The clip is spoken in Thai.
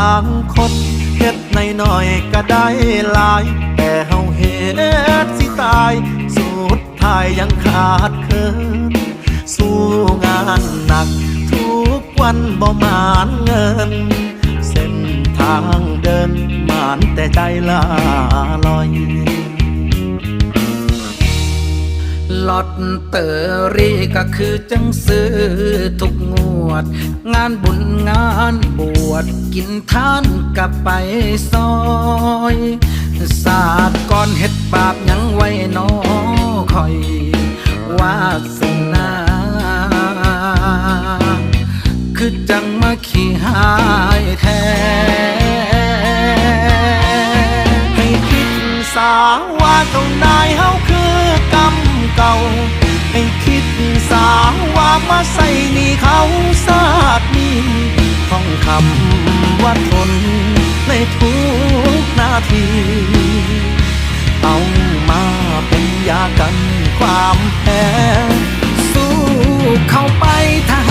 างคนเฮ็ดในน้อยก็ได้หลายแต่เฮาเฮ็ดสิตายสุดท้ายยังขาดเคินสู้งานหนักทุกวันบ่มานเงินเส้นทางเดินมานแต่ใจลาลอยลอตเตอรี่ก็คือจังซื้อทุกงวดงานบุญงานบวชกินทานกับไปซอยศาสตร์ก่อนเฮ็ดบาปยังไว้น้อคอยวาสนาคือจังมาขี้หายแท้ให้คิดสาว่าเจ้านายเฮาคือกรรมเก่าให้คิดสาว่ามาใส่หนี้เขาศาสตร์นี้ท่องคำว่าทนในทุกนาทีเอามาเป็นยากันความแพ้สู้เข้าไปทห